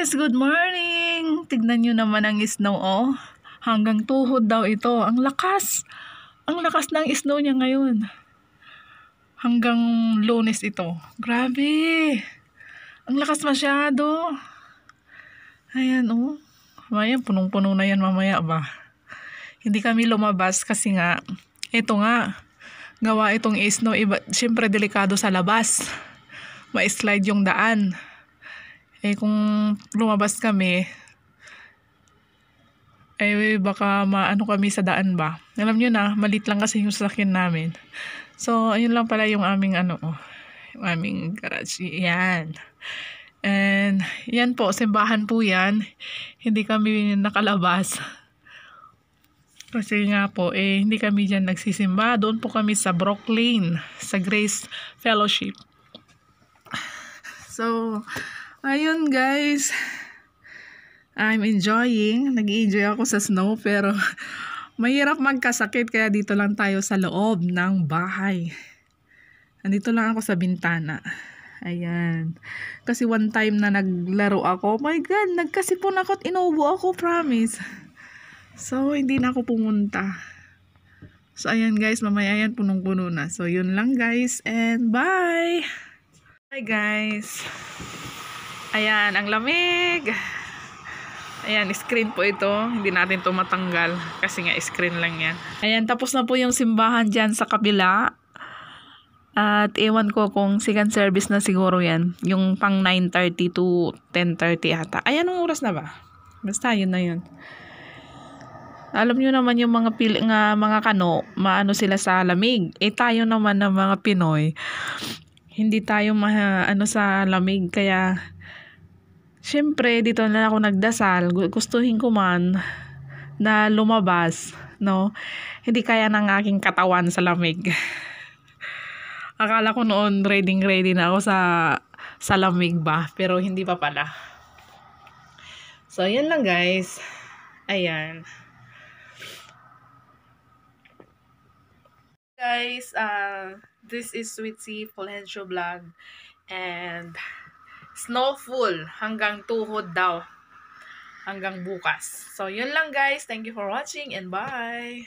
Guys, good morning! Tignan nyo naman ang snow, oh. Hanggang tuhod daw ito. Ang lakas! Ang lakas ng snow niya ngayon. Hanggang Lunes ito. Grabe! Ang lakas masyado. Ayan, oh. Mamaya, punong-puno na yan mamaya ba? Hindi kami lumabas kasi nga, ito nga, gawa itong snow. Siyempre, delikado sa labas. Ma-slide yung daan. Kung lumabas kami, baka maano kami sa daan ba. Alam nyo na, malit lang kasi yung sasakyan namin. So, ayun lang pala yung aming yung aming garage. Yan. And, yan po, simbahan po yan. Hindi kami nakalabas. Kasi nga po, hindi kami dyan nagsisimba. Doon po kami sa Brooklyn, sa Grace Fellowship. So, ayun guys, I'm enjoying. Nag-enjoy ako sa snow pero mahirap magkasakit kaya dito lang tayo sa loob ng bahay. Nandito lang ako sa bintana. Ayan. Kasi one time na naglaro ako, oh my God, nagkasipon ako at inuubo ako, promise. So, hindi na ako pumunta. So, ayan guys, mamaya yan punong-puno na. So, yun lang guys and bye! Hi guys! Ayan, ang lamig. Ayan, screen po ito. Hindi natin ito matanggal. Kasi nga, screen lang yan. Ayan, tapos na po yung simbahan dyan sa kabila. At ewan ko kung second service na siguro yan. Yung pang 9:30 to 10:30 ata. Ayan, anong oras na ba? Basta, yun na yun. Alam nyo naman yung mga mga kano, maano sila sa lamig. Tayo naman ng mga Pinoy, hindi tayo maano sa lamig. Kaya, siyempre, dito na ako nagdasal. Gustuhin ko man na lumabas, no? Hindi kaya ng aking katawan sa lamig. Akala ko noon ready na ako sa lamig ba, pero hindi pa pala. So, yan lang guys. Ayan. Guys, this is Sweet Sea Fulgencio Vlog and snowful hanggang tuhod daw hanggang bukas. So, yun lang guys. Thank you for watching and bye!